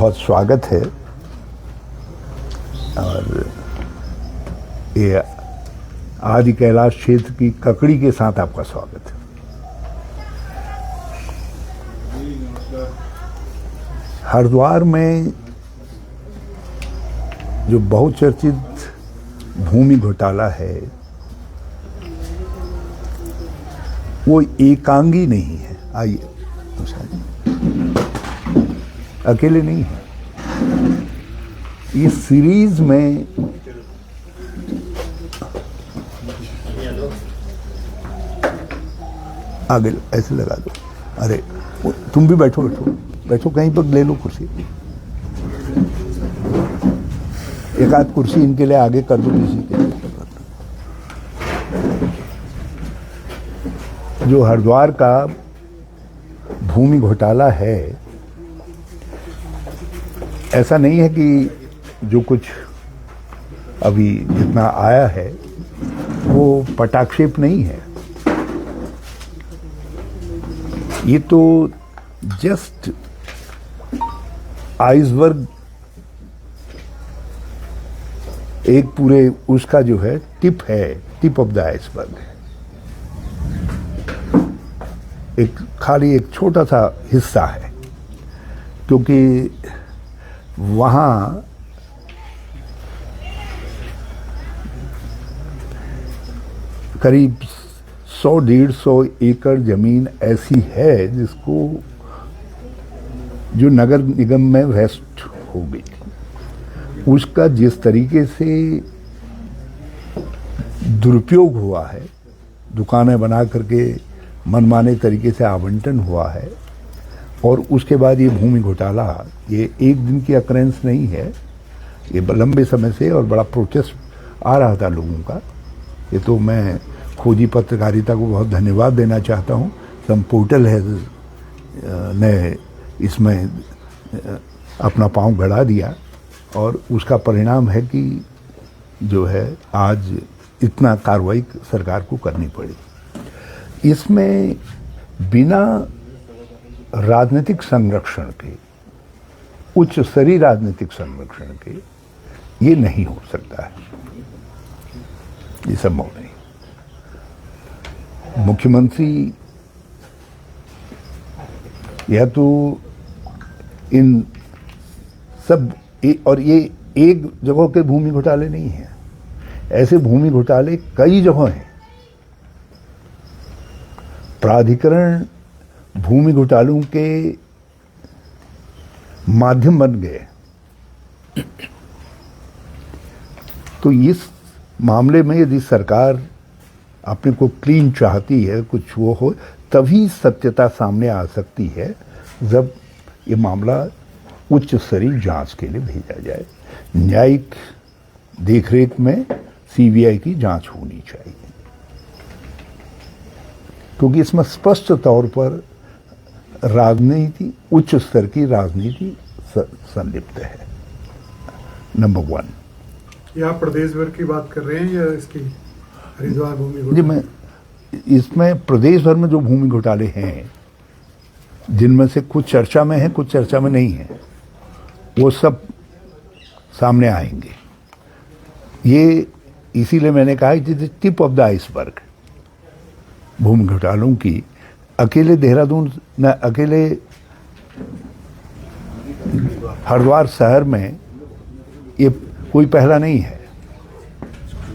बहुत स्वागत है और ये आदि कैलाश क्षेत्र की ककड़ी के साथ आपका स्वागत है। हरिद्वार में जो बहुचर्चित भूमि घोटाला है वो एकांगी नहीं है। आइए, अकेले नहीं है। इस सीरीज में आगे ऐसे लगा दो। अरे तुम भी बैठो बैठो बैठो, कहीं पर ले लो कुर्सी। एक आध कुर्सी इनके लिए आगे कर दो किसी के लिए। जो हरिद्वार का भूमि घोटाला है, ऐसा नहीं है कि जो कुछ अभी जितना आया है वो पटाक्षेप नहीं है। ये तो जस्ट आइसबर्ग, एक पूरे उसका जो है टिप है, टिप ऑफ द आइसबर्ग है। एक खाली एक छोटा सा हिस्सा है, क्योंकि वहाँ करीब 100-150 एकड़ जमीन ऐसी है जिसको जो नगर निगम में वेस्ट हो गई। उसका जिस तरीके से दुरुपयोग हुआ है, दुकानें बना करके मनमाने तरीके से आवंटन हुआ है, और उसके बाद ये भूमि घोटाला, ये एक दिन की अकरेंस नहीं है। ये लंबे समय से और बड़ा प्रोटेस्ट आ रहा था लोगों का। ये तो मैं खोजी पत्रकारिता को बहुत धन्यवाद देना चाहता हूँ। सम पोर्टल है ने इसमें अपना पांव गड़ा दिया, और उसका परिणाम है कि जो है आज इतना कार्रवाई सरकार को करनी पड़ी। इसमें बिना राजनीतिक संरक्षण के, उच्च स्तरीय राजनीतिक संरक्षण के, ये नहीं हो सकता है। ये संभव नहीं। मुख्यमंत्री या तो इन सब और ये एक जगह के भूमि घोटाले नहीं है, ऐसे भूमि घोटाले कई जगह हैं। प्राधिकरण भूमि घोटालों के माध्यम बन गए। तो इस मामले में यदि सरकार अपने को क्लीन चाहती है, कुछ वो हो, तभी सत्यता सामने आ सकती है जब ये मामला उच्च स्तरीय जांच के लिए भेजा जाए। न्यायिक देखरेख में सीबीआई की जांच होनी चाहिए, क्योंकि इसमें स्पष्ट तौर पर राजनीति, उच्च स्तर की राजनीति संलिप्त है। नंबर 1। ये आप प्रदेश भर की बात कर रहे हैं या इसकी हरिद्वार भूमि जी, मैं इसमें प्रदेश भर में जो भूमि घोटाले हैं, जिनमें से कुछ चर्चा में है, कुछ चर्चा में नहीं है, वो सब सामने आएंगे। ये इसीलिए मैंने कहा कि टिप ऑफ द आइसबर्ग भूमि घोटालों की, अकेले देहरादून न अकेले हरिद्वार शहर में ये कोई पहला नहीं है,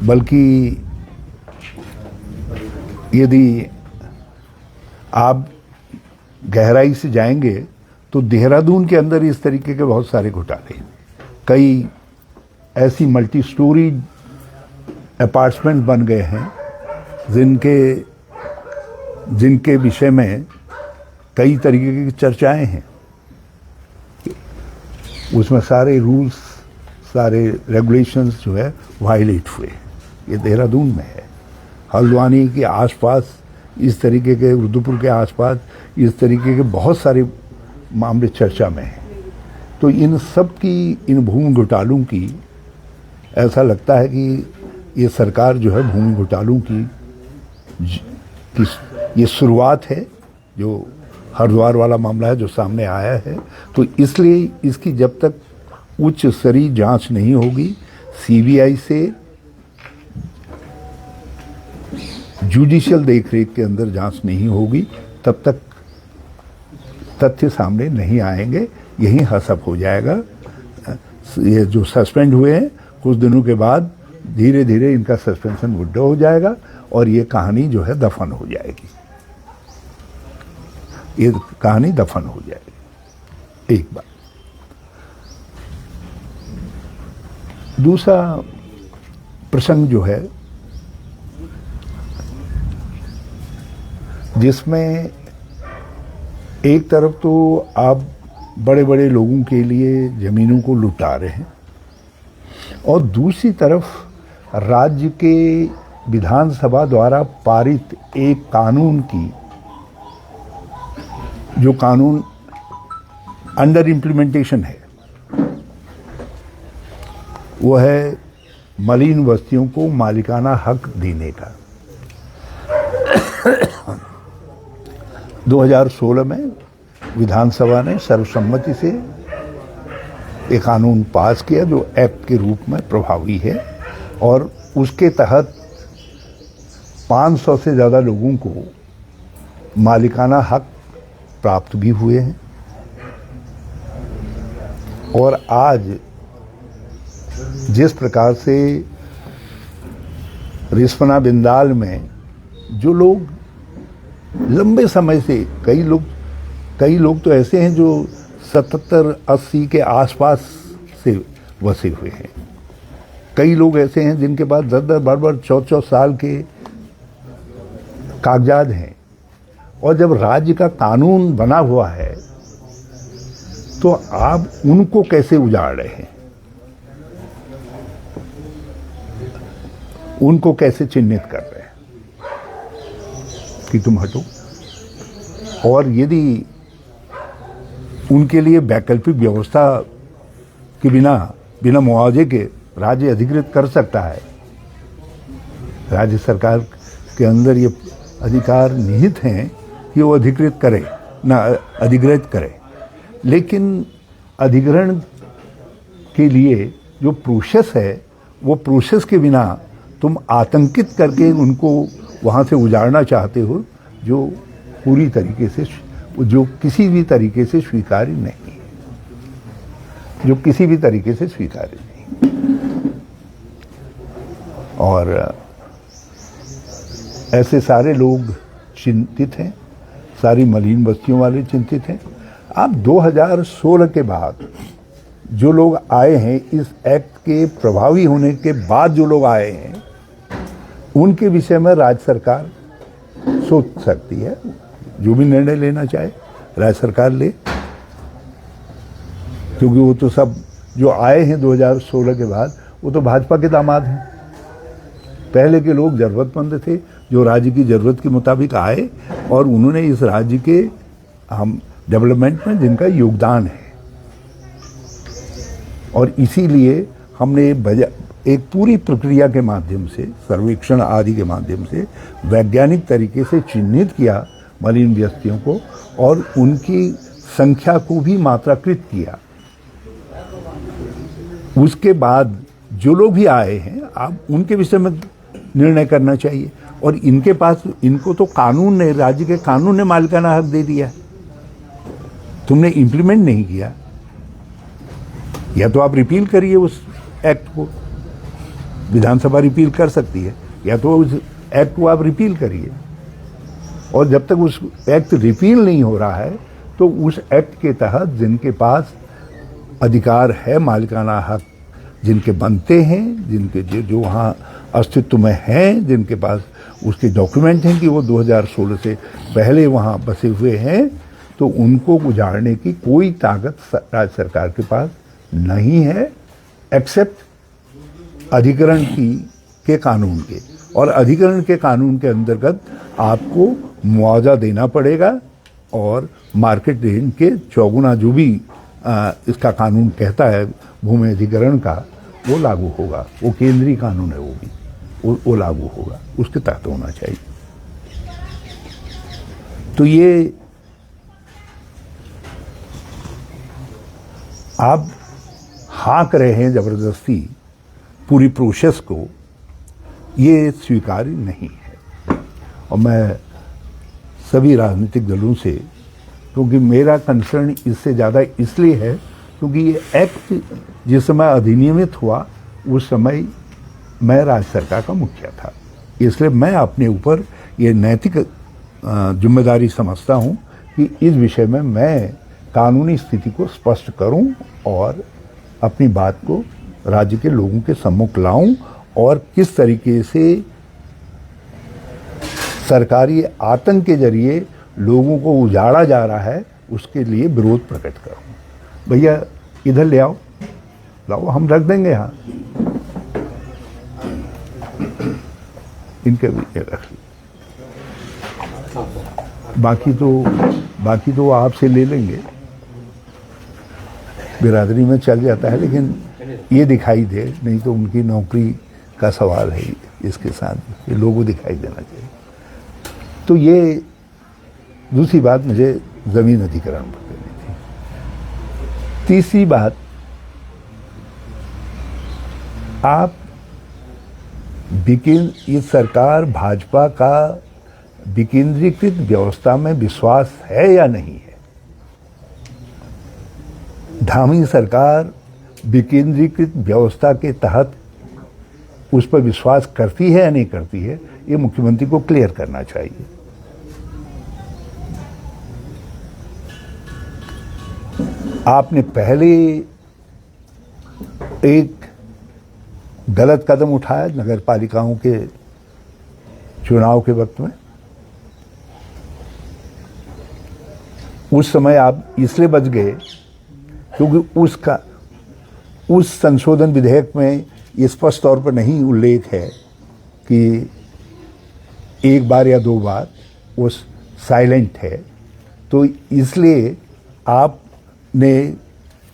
बल्कि यदि आप गहराई से जाएंगे तो देहरादून के अंदर इस तरीके के बहुत सारे घोटाले हैं। कई ऐसी मल्टी स्टोरी अपार्टमेंट बन गए हैं जिनके विषय में कई तरीके की चर्चाएं हैं। उसमें सारे रूल्स, सारे रेगुलेशंस जो है वायलेट हुए। ये देहरादून में है। हल्द्वानी के आसपास इस तरीके के, रुद्रपुर के आसपास इस तरीके के बहुत सारे मामले चर्चा में हैं। तो इन सब की, इन भूमि घोटालों की, ऐसा लगता है कि ये सरकार जो है भूमि घोटालों की ये शुरुआत है जो हरिद्वार वाला मामला है जो सामने आया है, तो इसलिए इसकी जब तक उच्च स्तरीय जांच नहीं होगी, सीबीआई से जुडिशियल देखरेख के अंदर जांच नहीं होगी, तब तक तथ्य सामने नहीं आएंगे, यही हसप हो जाएगा। ये जो सस्पेंड हुए हैं कुछ दिनों के बाद धीरे धीरे इनका सस्पेंशन विड्रॉ हो जाएगा और ये कहानी जो है दफन हो जाएगी, ये कहानी दफन हो जाएगी। एक बात। दूसरा प्रसंग जो है जिसमें एक तरफ तो आप बड़े बड़े लोगों के लिए जमीनों को लुटा रहे हैं और दूसरी तरफ राज्य के विधानसभा द्वारा पारित एक कानून की, जो कानून अंडर इम्प्लीमेंटेशन है, वो है मलिन बस्तियों को मालिकाना हक देने का। 2016 में विधानसभा ने सर्वसम्मति से एक कानून पास किया जो एक्ट के रूप में प्रभावी है और उसके तहत 500 से ज़्यादा लोगों को मालिकाना हक प्राप्त भी हुए हैं। और आज जिस प्रकार से रिस्पना बिंदाल में जो लोग लंबे समय से, कई लोग तो ऐसे हैं जो 77-80 के आसपास से वसे हुए हैं, कई लोग ऐसे हैं जिनके पास 10-10, 12-12, 14 साल के कागजात हैं, और जब राज्य का कानून बना हुआ है तो आप उनको कैसे उजाड़ रहे हैं, उनको कैसे चिन्हित कर रहे हैं कि तुम हटो। और यदि उनके लिए वैकल्पिक व्यवस्था के बिना मुआवजे के राज्य अधिकृत कर सकता है, राज्य सरकार के अंदर ये अधिकार निहित हैं कि वो अधिकृत करे ना अधिग्रहित करे, लेकिन अधिग्रहण के लिए जो प्रोसेस है वो प्रोसेस के बिना तुम आतंकित करके उनको वहाँ से उजाड़ना चाहते हो, जो पूरी तरीके से, जो किसी भी तरीके से स्वीकार्य नहीं, जो किसी भी तरीके से स्वीकार्य नहीं। और ऐसे सारे लोग चिंतित हैं, सारी मलिन बस्तियों वाले चिंतित हैं। आप 2016 के बाद जो लोग आए हैं, इस एक्ट के प्रभावी होने के बाद जो लोग आए हैं, उनके विषय में राज्य सरकार सोच सकती है, जो भी निर्णय लेना चाहे राज्य सरकार ले, क्योंकि वो तो सब जो आए हैं 2016 के बाद वो तो भाजपा के दामाद हैं। पहले के लोग जरूरतमंद थे जो राज्य की जरूरत के मुताबिक आए और उन्होंने इस राज्य के हम डेवलपमेंट में जिनका योगदान है, और इसीलिए हमने एक पूरी प्रक्रिया के माध्यम से, सर्वेक्षण आदि के माध्यम से वैज्ञानिक तरीके से चिन्हित किया मलिन बस्तियों को और उनकी संख्या को भी मात्राकृत किया। उसके बाद जो लोग भी आए हैं, आप उनके विषय में निर्णय करना चाहिए। और इनके पास, इनको तो कानून ने, राज्य के कानून ने मालिकाना हक दे दिया, तुमने इम्प्लीमेंट नहीं किया। या तो आप रिपील करिए उस एक्ट को, विधानसभा रिपील कर सकती है, या तो उस एक्ट को आप रिपील करिए। और जब तक उस एक्ट रिपील नहीं हो रहा है तो उस एक्ट के तहत जिनके पास अधिकार है, मालिकाना हक जिनके बनते हैं, जिनके जो वहाँ अस्तित्व में हैं, जिनके पास उसके डॉक्यूमेंट हैं कि वो 2016 से पहले वहाँ बसे हुए हैं, तो उनको उजाड़ने की कोई ताकत राज्य सरकार के पास नहीं है, एक्सेप्ट अधिकरण के कानून के। और अधिकरण के कानून के अंतर्गत आपको मुआवजा देना पड़ेगा और मार्केट रेंज के चौगुना जो भी इसका कानून कहता है भूमि अधिकरण का, वो लागू होगा। वो केंद्रीय कानून है, वो भी वो लागू होगा, उसके तहत होना चाहिए। तो ये आप हाँक रहे हैं जबरदस्ती पूरी प्रोसेस को, ये स्वीकार्य नहीं है। और मैं सभी राजनीतिक दलों से, क्योंकि मेरा कंसर्न इससे ज़्यादा इसलिए है क्योंकि ये एक्ट जिस समय अधिनियमित हुआ उस समय मैं राज्य सरकार का मुखिया था, इसलिए मैं अपने ऊपर ये नैतिक जिम्मेदारी समझता हूँ कि इस विषय में मैं कानूनी स्थिति को स्पष्ट करूं और अपनी बात को राज्य के लोगों के सम्मुख लाऊं और किस तरीके से सरकारी आतंक के जरिए लोगों को उजाड़ा जा रहा है उसके लिए विरोध प्रकट करूं। भैया इधर ले आओ, लाओ, हम रख देंगे यहाँ, इनके भी रख ली, बाकी तो आपसे ले लेंगे, बिरादरी में चल जाता है, लेकिन ये दिखाई दे, नहीं तो उनकी नौकरी का सवाल है इसके साथ, ये लोगों दिखाई देना चाहिए। तो ये दूसरी बात मुझे जमीन अधिग्रहण पर करनी थी। तीसरी बात, आप ये सरकार भाजपा का विकेंद्रीकृत व्यवस्था में विश्वास है या नहीं है? धामी सरकार विकेंद्रीकृत व्यवस्था के तहत उस पर विश्वास करती है या नहीं करती है, ये मुख्यमंत्री को क्लियर करना चाहिए। आपने पहले एक गलत कदम उठाया नगर पालिकाओं के चुनाव के वक्त में, उस समय आप इसलिए बच गए क्योंकि उस संशोधन विधेयक में ये स्पष्ट तौर पर नहीं उल्लेख है कि एक बार या दो बार वो साइलेंट है, तो इसलिए आपने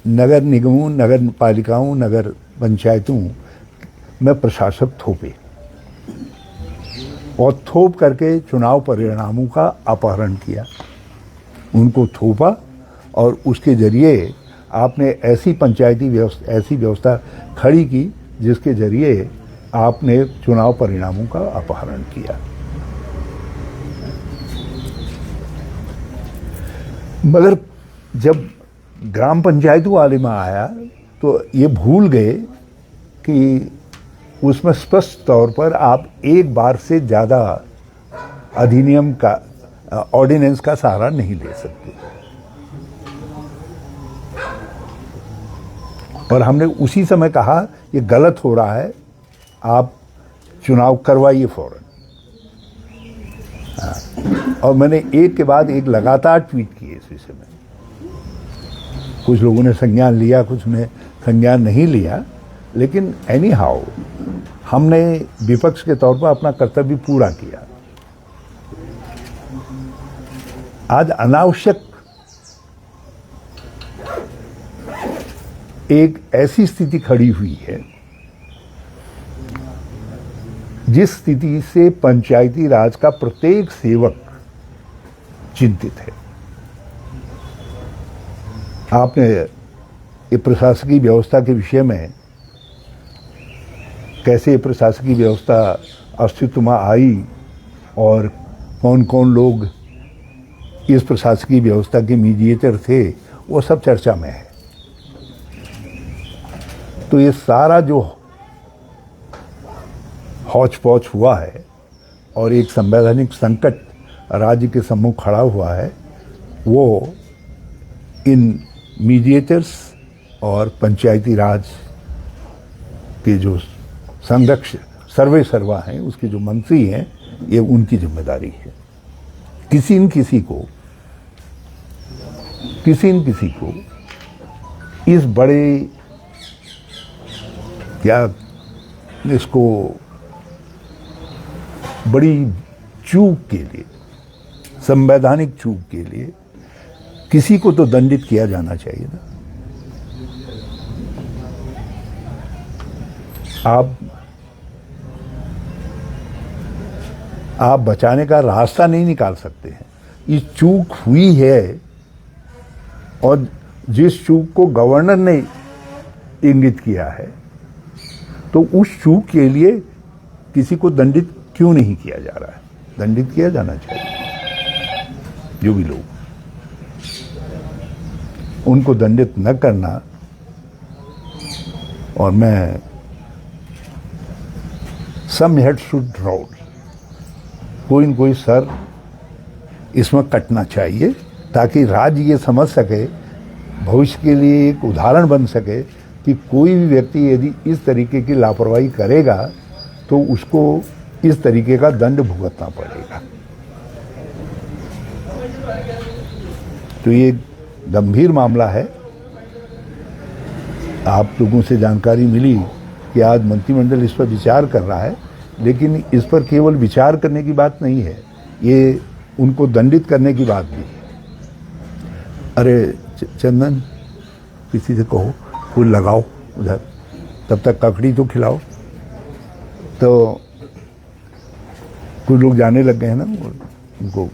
नगर निगमों, नगर पालिकाओं, नगर पंचायतों में प्रशासक थोपे और थोप करके चुनाव परिणामों का अपहरण किया, उनको थोपा और उसके जरिए आपने ऐसी पंचायती व्यवस्था, ऐसी व्यवस्था खड़ी की जिसके जरिए आपने चुनाव परिणामों का अपहरण किया। मगर जब ग्राम पंचायतों वाले में आया तो ये भूल गए कि उसमें स्पष्ट तौर पर आप एक बार से ज़्यादा अधिनियम का, ऑर्डिनेंस का सहारा नहीं ले सकते। और हमने उसी समय कहा ये गलत हो रहा है, आप चुनाव करवाइए फौरन। और मैंने एक के बाद एक लगातार ट्वीट किए इस विषय में। कुछ लोगों ने संज्ञान लिया, कुछ ने संज्ञान नहीं लिया, लेकिन एनी हाउ हमने विपक्ष के तौर पर अपना कर्तव्य पूरा किया। आज अनावश्यक एक ऐसी स्थिति खड़ी हुई है जिस स्थिति से पंचायती राज का प्रत्येक सेवक चिंतित है। आपने ये प्रशासकीय व्यवस्था के विषय में, कैसे प्रशासकीय व्यवस्था अस्तित्व में आई और कौन कौन लोग इस प्रशासकीय व्यवस्था के मीडिएटर थे, वो सब चर्चा में है। तो ये सारा जो हौच पौच हुआ है और एक संवैधानिक संकट राज्य के सम्मुख खड़ा हुआ है, वो इन मीडिएटर्स और पंचायती राज के जो सर्वे सर्वा हैं, उसके जो मंत्री हैं, ये उनकी जिम्मेदारी है। किसी न किसी को इस बड़े, क्या इसको, बड़ी चूक के लिए, संवैधानिक चूक के लिए किसी को तो दंडित किया जाना चाहिए ना। आप बचाने का रास्ता नहीं निकाल सकते हैं। ये चूक हुई है और जिस चूक को गवर्नर ने इंगित किया है, तो उस चूक के लिए किसी को दंडित क्यों नहीं किया जा रहा है? दंडित किया जाना चाहिए। जो भी लोग, उनको दंडित न करना। और मैं सम हेड शुड रोल, कोई न कोई सर इसमें कटना चाहिए, ताकि राज्य ये समझ सके, भविष्य के लिए एक उदाहरण बन सके कि कोई भी व्यक्ति यदि इस तरीके की लापरवाही करेगा तो उसको इस तरीके का दंड भुगतना पड़ेगा। तो ये गंभीर मामला है। आप लोगों से जानकारी मिली कि आज मंत्रिमंडल इस पर विचार कर रहा है, लेकिन इस पर केवल विचार करने की बात नहीं है, ये उनको दंडित करने की बात भी है। अरे चंदन, किसी से कहो फूल लगाओ उधर, तब तक ककड़ी तो खिलाओ। तो कुछ लोग जाने लग गए हैं ना उनको।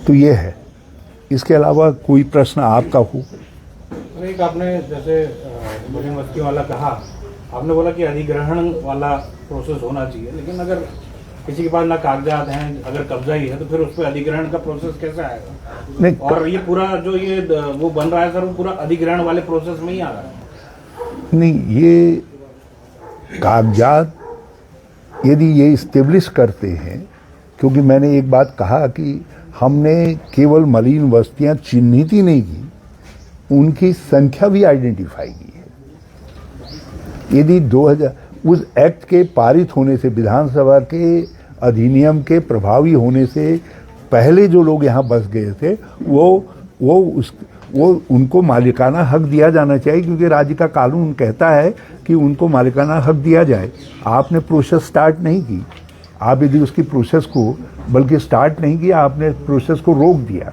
तो ये है। इसके अलावा कोई प्रश्न आपका हो? एक आपने जैसे मलिन बस्तियों वाला कहा, आपने बोला कि अधिग्रहण वाला प्रोसेस होना चाहिए, लेकिन अगर किसी के पास ना कागजात हैं, अगर कब्जा ही है, तो फिर उस पर अधिग्रहण का प्रोसेस कैसे आएगा? नहीं, और ये पूरा जो ये वो बन रहा है सर, वो पूरा अधिग्रहण वाले प्रोसेस में ही आ रहा है। नहीं, ये कागजात यदि ये इस्टेब्लिश करते हैं, क्योंकि मैंने एक बात कहा कि हमने केवल मलिन बस्तियां चिन्हित ही नहीं की, उनकी संख्या भी आइडेंटिफाई की है। यदि 2000 उस एक्ट के पारित होने से, विधानसभा के अधिनियम के प्रभावी होने से पहले जो लोग यहाँ बस गए थे, वो उनको मालिकाना हक दिया जाना चाहिए, क्योंकि राज्य का कानून कहता है कि उनको मालिकाना हक दिया जाए। आपने प्रोसेस स्टार्ट नहीं की, आप यदि उसकी प्रोसेस को बल्कि स्टार्ट नहीं किया, आपने प्रोसेस को रोक दिया,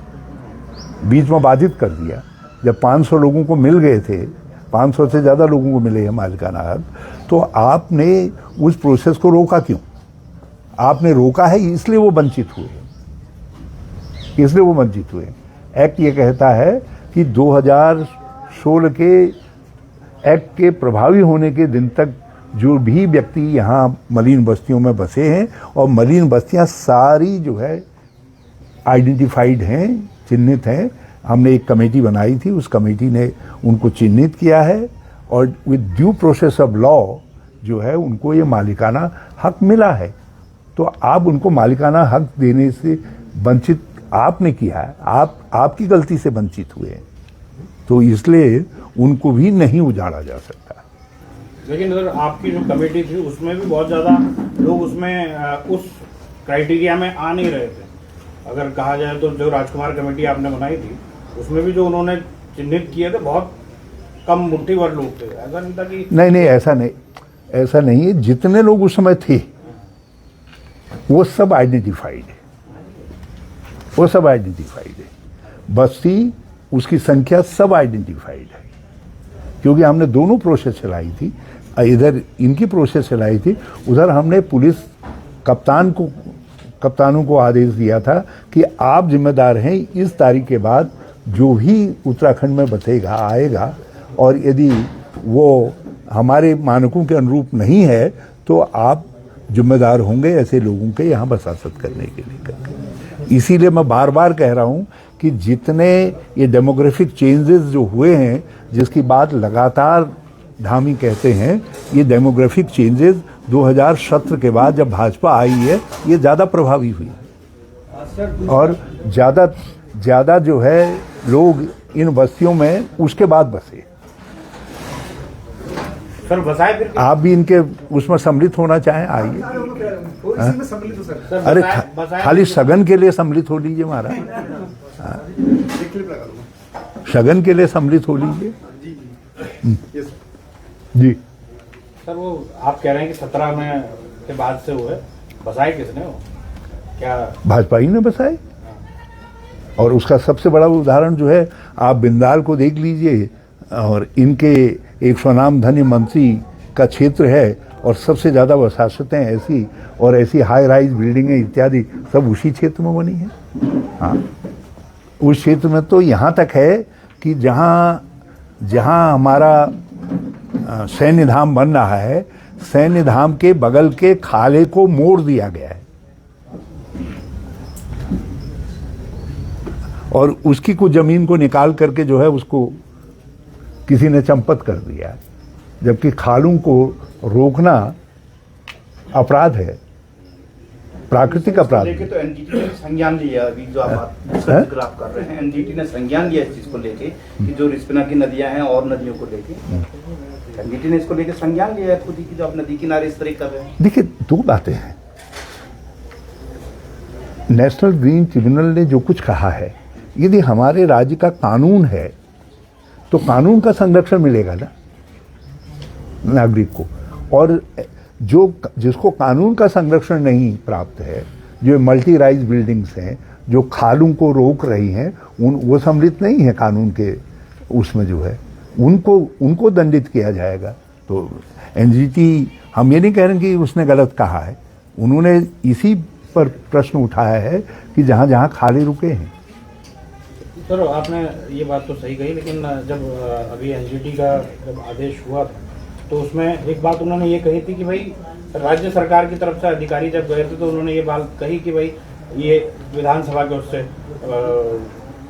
बीच में बाधित कर दिया। जब 500 लोगों को मिल गए थे, 500 से ज़्यादा लोगों को मिले हैं मालिकाना हक, तो आपने उस प्रोसेस को रोका क्यों? आपने रोका है इसलिए वो वंचित हुए। एक्ट ये कहता है कि 2016 के एक्ट के प्रभावी होने के दिन तक जो भी व्यक्ति यहाँ मलिन बस्तियों में बसे हैं, और मलिन बस्तियाँ सारी जो है आइडेंटिफाइड हैं, चिन्हित हैं। हमने एक कमेटी बनाई थी, उस कमेटी ने उनको चिन्हित किया है, और with due process of law जो है उनको ये मालिकाना हक मिला है। तो आप उनको मालिकाना हक देने से वंचित आपने किया है, आपकी गलती से वंचित हुए हैं, तो इसलिए उनको भी नहीं उजाड़ा जा सकता। लेकिन सर, आपकी जो कमेटी थी उसमें भी बहुत ज़्यादा लोग उसमें उस क्राइटेरिया में आ नहीं रहे थे। अगर कहा जाए तो जो राजकुमार कमेटी आपने बनाई थी, उसमें भी जो उन्होंने चिन्हित किए थे बहुत कम मुट्ठी भर लोग थे। ऐसा नहीं था कि नहीं, ऐसा नहीं है। जितने लोग उस समय थे वो सब आइडेंटिफाइड है, बस्ती, उसकी संख्या सब आइडेंटिफाइड है, क्योंकि हमने दोनों प्रोसेस चलाई थी। इधर इनकी प्रोसेस चलाई थी, उधर हमने पुलिस कप्तानों को आदेश दिया था कि आप जिम्मेदार हैं, इस तारीख के बाद जो भी उत्तराखंड में बसेगा आएगा, और यदि वो हमारे मानकों के अनुरूप नहीं है तो आप जिम्मेदार होंगे ऐसे लोगों के यहाँ बसासत करने के लिए। इसीलिए मैं बार बार कह रहा हूँ कि जितने ये डेमोग्राफिक चेंजेस जो हुए हैं, जिसकी बात लगातार धामी कहते हैं, ये डेमोग्राफिक चेंजेस 2017 के बाद जब भाजपा आई है, ये ज़्यादा प्रभावी हुई है, और ज़्यादा जो है लोग इन बस्तियों में उसके बाद बसे। सर बसाए फिर आप भी इनके उसमें सम्मिलित होना चाहें, आइए। अरे खाली सगन के लिए सम्मिलित हो लीजिए महाराज, सगन के लिए सम्मिलित हो लीजिए जी। सर वो आप कह रहे हैं कि 17 में के बाद से हुए, बसाए किसने? हो क्या भाजपा ही ने बसाए? और उसका सबसे बड़ा उदाहरण जो है, आप बिंदाल को देख लीजिए, और इनके एक स्वनाम धन्य मंत्री का क्षेत्र है, और सबसे ज़्यादा वसाहतें ऐसी और ऐसी हाई राइज बिल्डिंगें इत्यादि सब उसी क्षेत्र में बनी हैं। हाँ, उस क्षेत्र में तो यहाँ तक है कि जहाँ हमारा सैन्य धाम बन रहा है, सैन्य धाम के बगल के खाले को मोड़ दिया गया है और उसकी कुछ जमीन को निकाल करके जो है उसको किसी ने चंपत कर दिया है, जबकि खालों को रोकना अपराध है, प्राकृतिक अपराध। लेके तो एनजीटी ने संज्ञान लिया, अभी जो आप जिक्र आप कर रहे हैं, एनजीटी ने संज्ञान लिया इस चीज को लेके कि जो रिस्पना की नदियां हैं और नदियों को लेके एनजीटी ने इसको लेके संज्ञान लिया है खुद ही कि जो आप नदी किनारे इस तरह कर रहे हैं। देखिए, दो बातें हैं। नेशनल ग्रीन ट्रिब्यूनल ने जो कुछ कहा है, यदि हमारे राज्य का कानून है तो कानून का संरक्षण मिलेगा ना नागरिक को, और जिसको कानून का संरक्षण नहीं प्राप्त है, जो मल्टी राइज बिल्डिंग्स हैं, जो खालों को रोक रही हैं, वो सम्मिलित नहीं है कानून के उसमें, जो है उनको दंडित किया जाएगा। तो एनजीटी, हम ये नहीं कह रहे कि उसने गलत कहा है, उन्होंने इसी पर प्रश्न उठाया है कि जहाँ जहाँ खाले रुके हैं। सर, आपने ये बात तो सही कही, लेकिन जब अभी एनजीटी का जब आदेश हुआ तो उसमें एक बात उन्होंने ये कही थी कि भाई राज्य सरकार की तरफ से अधिकारी जब गए थे तो उन्होंने ये बात कही कि भाई ये विधानसभा के उससे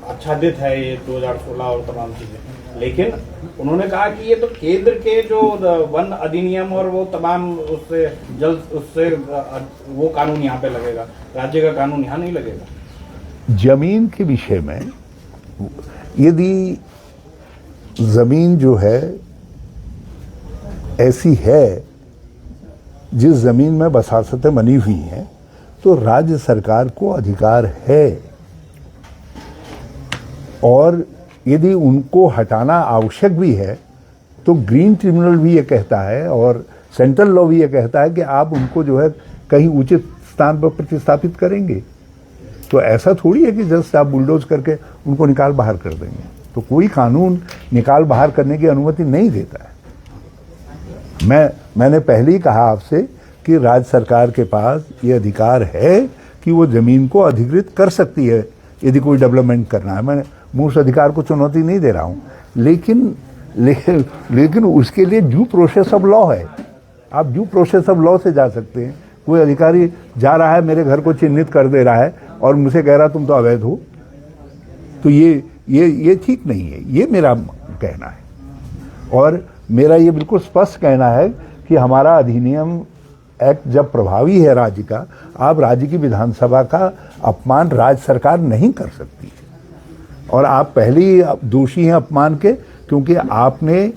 आच्छादित है ये 2016 और तमाम चीजें, लेकिन उन्होंने कहा कि ये तो केंद्र के जो वन अधिनियम और वो तमाम उससे वो कानून यहाँ पे लगेगा, राज्य का कानून यहाँ नहीं लगेगा। जमीन के विषय में यदि जमीन जो है ऐसी है जिस जमीन में बसासतें बनी हुई हैं, तो राज्य सरकार को अधिकार है, और यदि उनको हटाना आवश्यक भी है तो ग्रीन ट्रिब्यूनल भी ये कहता है और सेंट्रल लॉ भी ये कहता है कि आप उनको जो है कहीं उचित स्थान पर प्रतिस्थापित करेंगे। तो ऐसा थोड़ी है कि जस्ट आप बुलडोज करके उनको निकाल बाहर कर देंगे, तो कोई कानून निकाल बाहर करने की अनुमति नहीं देता है। मैंने पहले ही कहा आपसे कि राज्य सरकार के पास ये अधिकार है कि वो जमीन को अधिकृत कर सकती है यदि कोई डेवलपमेंट करना है। मैं उस अधिकार को चुनौती नहीं दे रहा हूँ, लेकिन उसके लिए ड्यू प्रोसेस ऑफ लॉ है। आप ड्यू प्रोसेस ऑफ लॉ से जा सकते हैं। कोई अधिकारी जा रहा है, मेरे घर को चिन्हित कर दे रहा है और मुझे कह रहा तुम तो अवैध हो, तो ये ठीक नहीं है, ये मेरा कहना है। और मेरा ये बिल्कुल स्पष्ट कहना है कि हमारा अधिनियम एक्ट जब प्रभावी है राज्य का, आप राज्य की विधानसभा का अपमान राज्य सरकार नहीं कर सकती, और आप पहले ही दोषी हैं अपमान के, क्योंकि आपने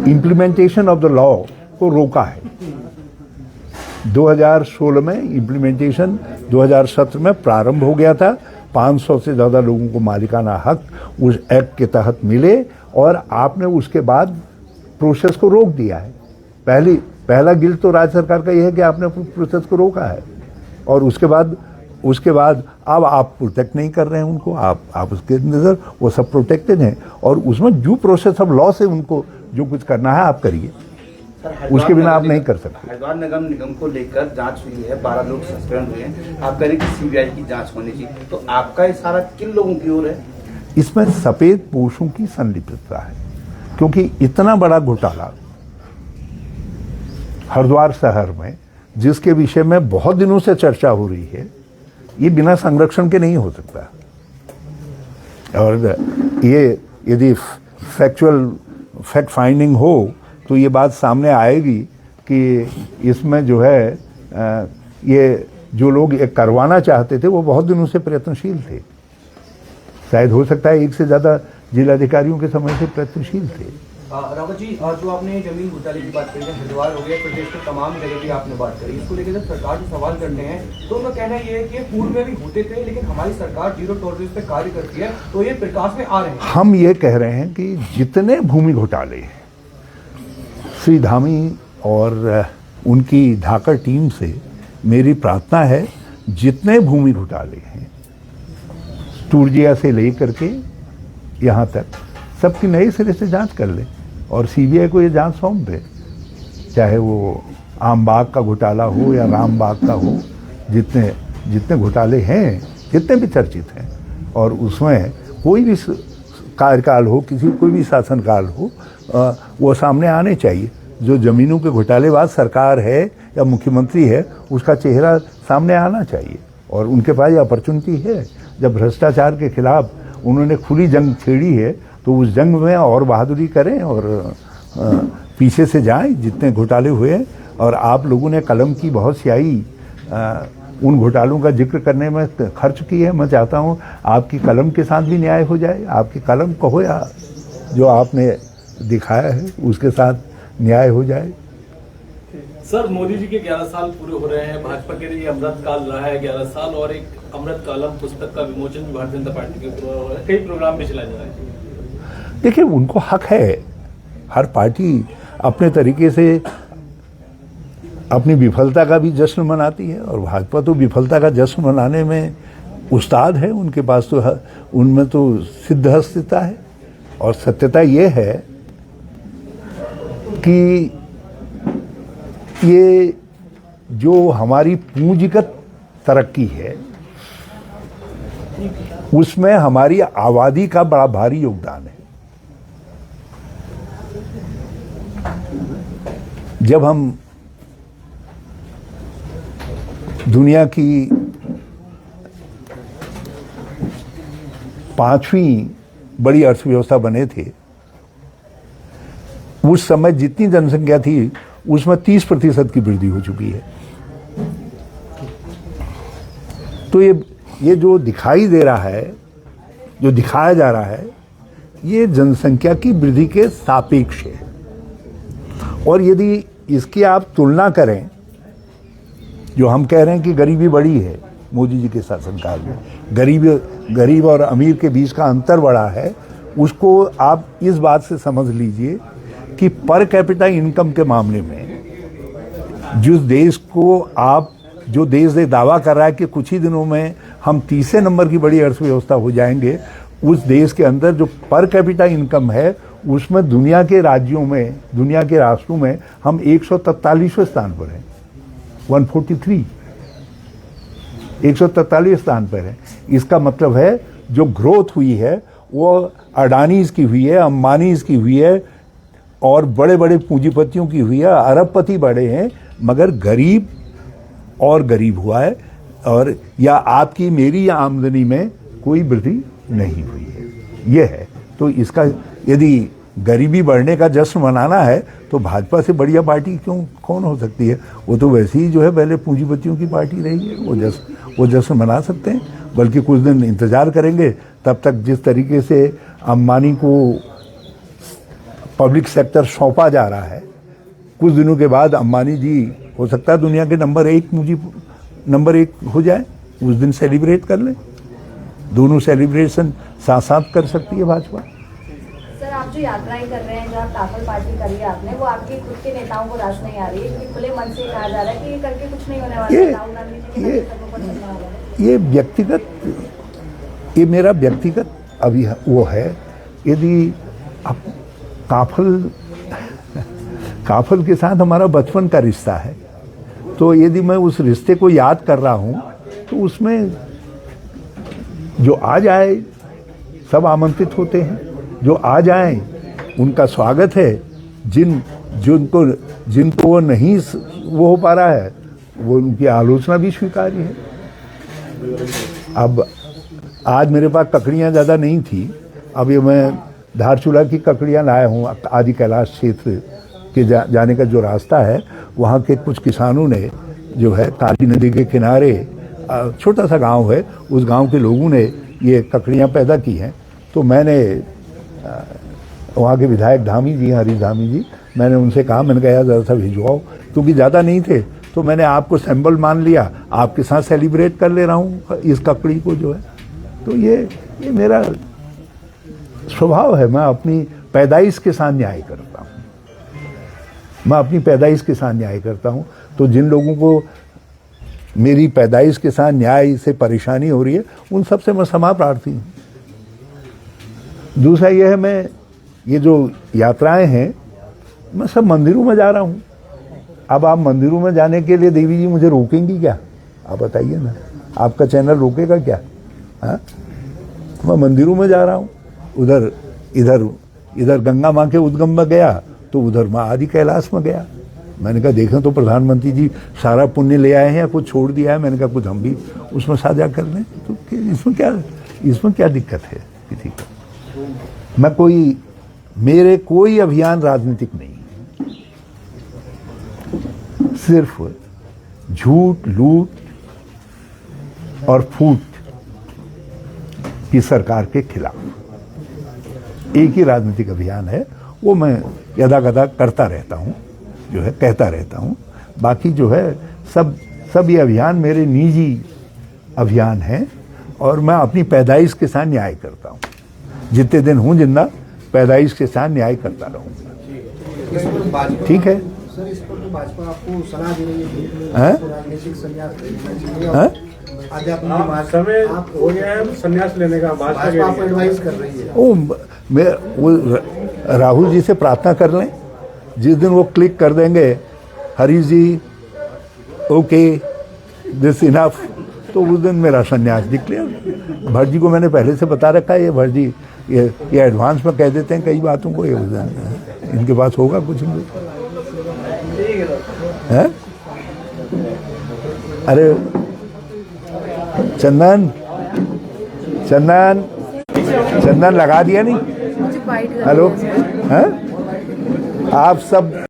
इम्प्लीमेंटेशन ऑफ द लॉ को रोका है। 2016 में इम्प्लीमेंटेशन 2017 में प्रारंभ हो गया था। 500 से ज़्यादा लोगों को मालिकाना हक उस एक्ट के तहत मिले, और आपने उसके बाद प्रोसेस को रोक दिया है। पहला गिल्ट तो राज्य सरकार का यह है कि आपने प्रोसेस को रोका है, और उसके बाद अब आप प्रोटेक्ट नहीं कर रहे हैं उनको। आप उसके नज़र वो सब प्रोटेक्टेड हैं, और उसमें ड्यू प्रोसेस ऑफ लॉ से उनको जो कुछ करना है आप करिए, उसके बिना आप नहीं कर सकते। हरिद्वार नगर निगम को लेकर जांच हुई है, 12 लोग सस्पेंड हुए हैं, आप कह रहे हैं कि सीबीआई की जांच होनी चाहिए, तो आपका इशारा किन लोगों की ओर है? इसमें सफेद पोशों की संलिप्तता है, क्योंकि इतना बड़ा घोटाला हरिद्वार शहर में, जिसके विषय में बहुत दिनों से चर्चा हो रही है, ये बिना संरक्षण के नहीं हो सकता। और ये यदि फैक्ट फाइंडिंग हो तो ये बात सामने आएगी कि इसमें जो है ये जो लोग ये करवाना चाहते थे वो बहुत दिनों से प्रयत्नशील थे। शायद हो सकता है एक से ज़्यादा जिलाधिकारियों के समय से प्रयत्नशील थे। रावत जी, जो आपने जमीन घोटाले की बात करी है, हरिद्वार हो गया, प्रदेश के तमाम जगह की आपने बात करी, इसको लेकर जब सरकार से सवाल करते हैं तो उनका कहना ये है कि पूर्व में भी होते थे, लेकिन हमारी सरकार जीरो टॉलरेंस पे कार्य करती है, तो ये प्रकाश में आ रहे हैं। हम ये कह रहे हैं कि जितने भूमि घोटाले हैं, श्री धामी और उनकी धाकर टीम से मेरी प्रार्थना है, जितने भूमि घोटाले हैं, टूरजिया से लेकर के यहाँ तक, सबकी नए सिरे से जांच कर ले और सीबीआई को ये जांच सौंप दे। चाहे वो आमबाग का घोटाला हो या रामबाग का हो, जितने घोटाले हैं, जितने भी चर्चित हैं, और उसमें कोई भी कार्यकाल हो, कोई भी शासनकाल हो, वो सामने आने चाहिए। जो ज़मीनों के घोटालेबाज सरकार है या मुख्यमंत्री है, उसका चेहरा सामने आना चाहिए। और उनके पास ये अपॉर्चुनिटी है, जब भ्रष्टाचार के खिलाफ उन्होंने खुली जंग छेड़ी है, तो उस जंग में और बहादुरी करें और पीछे से जाएं जितने घोटाले हुए। और आप लोगों ने कलम की बहुत स्याही उन घोटालों का जिक्र करने में खर्च की है। मैं चाहता हूं आपकी कलम के साथ भी न्याय हो जाए, आपकी कलम कहो या जो आपने दिखाया है उसके साथ न्याय हो जाए। सर, मोदी जी के 11 साल पूरे हो रहे हैं, भाजपा के लिए अमृत काल रहा है 11 साल, और एक अमृत कालम पुस्तक का विमोचन भी भारतीय जनता पार्टी के ऊपर हो रहा है, कई प्रोग्राम भी चलाए जा रहे हैं। देखिए, उनको हक है, हर पार्टी अपने तरीके से अपनी विफलता का भी जश्न मनाती है, और भाजपा तो विफलता का जश्न मनाने में उस्ताद है। उनके पास तो उनमें तो सिद्ध हस्तता है। और सत्यता ये है कि ये जो हमारी पूंजीगत तरक्की है, उसमें हमारी आबादी का बड़ा भारी योगदान है। जब हम दुनिया की 5वीं बड़ी अर्थव्यवस्था बने थे, उस समय जितनी जनसंख्या थी उसमें 30% की वृद्धि हो चुकी है। तो ये जो दिखाई दे रहा है, जो दिखाया जा रहा है, ये जनसंख्या की वृद्धि के सापेक्ष है। और यदि इसकी आप तुलना करें, जो हम कह रहे हैं कि गरीबी बढ़ी है मोदी जी के शासनकाल में, गरीब और अमीर के बीच का अंतर बढ़ा है, उसको आप इस बात से समझ लीजिए कि पर कैपिटा इनकम के मामले में जिस देश को आप, जो देश ये दावा कर रहा है कि कुछ ही दिनों में हम 30 नंबर की बड़ी अर्थव्यवस्था हो जाएंगे, उस देश के अंदर जो पर कैपिटा इनकम है उसमें दुनिया के राज्यों में, दुनिया के राष्ट्रों में हम 143वें स्थान पर हैं। 143 143 स्थान पर है। इसका मतलब है जो ग्रोथ हुई है वो अडानीज की हुई है, अंबानीज की हुई है और बड़े बड़े पूंजीपतियों की हुई है। अरबपति बड़े हैं, मगर गरीब और गरीब हुआ है, और या आपकी मेरी आमदनी में कोई वृद्धि नहीं हुई है। ये है। तो इसका यदि गरीबी बढ़ने का जश्न मनाना है तो भाजपा से बढ़िया पार्टी कौन हो सकती है। वो तो वैसे ही जो है पहले पूंजीपतियों की पार्टी रही है, वो जश्न मना सकते हैं। बल्कि कुछ दिन इंतजार करेंगे, तब तक जिस तरीके से अंबानी को पब्लिक सेक्टर सौंपा जा रहा है, कुछ दिनों के बाद अंबानी जी हो सकता है दुनिया के नंबर एक हो जाए, उस दिन सेलिब्रेट कर लें। दोनों सेलिब्रेशन साथ साथ कर सकती है भाजपा। सर, आप जो यात्राएं कर रहे हैं, जो आप काफल पार्टी करी है आपने, वो आपके खुद के नेताओं को रास नहीं आ रही है, क्योंकि खुले मन से कहा जा रहा है कि ये करके कुछ नहीं होने वाला है, राहुल गांधी जी के नेतृत्व पर चलने वाला है। ये मेरा व्यक्तिगत अभी वो है। यदि आप काफल के साथ हमारा बचपन का रिश्ता है, तो यदि मैं उस रिश्ते को याद कर रहा हूं तो उसमें जो आ जाए सब आमंत्रित होते हैं, जो आ जाएं उनका स्वागत है। जिनको वो नहीं वो हो पा रहा है, वो उनकी आलोचना भी स्वीकार्य है। अब आज मेरे पास ककड़ियाँ ज़्यादा नहीं थी, अब ये मैं धारचूला की ककड़ियाँ लाया हूँ। आदि कैलाश क्षेत्र के जाने का जो रास्ता है, वहाँ के कुछ किसानों ने जो है काली नदी के किनारे, छोटा सा गांव है, उस गांव के लोगों ने ये ककड़ियाँ पैदा की हैं। तो मैंने वहाँ के विधायक धामी जी, हरीश धामी जी, मैंने उनसे कहा, मैंने कहा ज़रा सा भिजवाओ, क्योंकि ज़्यादा नहीं थे, तो मैंने आपको सैंबल मान लिया, आपके साथ सेलिब्रेट कर ले रहा हूँ इस ककड़ी को जो है। तो ये मेरा स्वभाव है। मैं अपनी पैदाइश के साथ न्याय करता हूँ, मैं अपनी पैदाइश के साथ न्याय करता हूँ। तो जिन लोगों को मेरी पैदाइश के साथ न्याय से परेशानी हो रही है, उन सबसे मैं क्षमा प्रार्थी हूँ। दूसरा यह है, मैं ये जो यात्राएं हैं, मैं सब मंदिरों में जा रहा हूँ। अब आप मंदिरों में जाने के लिए देवी जी मुझे रोकेंगी क्या? आप बताइए ना, आपका चैनल रोकेगा क्या? हाँ, मैं मंदिरों में जा रहा हूँ, उधर इधर इधर गंगा माँ के उद्गम में गया तो उधर माँ आदि कैलाश में गया। मैंने कहा देखें तो प्रधानमंत्री जी सारा पुण्य ले आए हैं या कुछ छोड़ दिया है। मैंने कहा कुछ हम भी उसमें साझा कर लें, तो इसमें क्या दिक्कत है किसी को। मेरे कोई अभियान राजनीतिक नहीं है, सिर्फ झूठ लूट और फूट की सरकार के खिलाफ एक ही राजनीतिक अभियान है, वो मैं यदा कदा करता रहता हूँ, जो है कहता रहता हूँ। बाकी जो है सब ये अभियान मेरे निजी अभियान हैं और मैं अपनी पैदाइश के साथ न्याय करता हूँ। जितने दिन हूँ जिंदा पैदाइश के साथ न्याय करता रहूँगा। ठीक है सर, इस पर तो भाजपा आपको सलाह दे रही है राजनीतिक संन्यास समय हो गया है संन्यास लेने का, भाजपा आपको एडवाइस कर रही है। वो राहुल जी से प्रार्थना कर लें, जिस दिन वो क्लिक कर देंगे हरी जी ओके दिस इनफ, तो उस दिन मेरा संन्यास डिक्लेयर। भट्ट जी को मैंने पहले से बता रखा है, ये भट्ट जी ये एडवांस में कह देते हैं कई बातों को, ये उस दिन इनके पास होगा कुछ नहीं है। अरे चंदन लगा दिया नहीं? हेलो हैं आप सब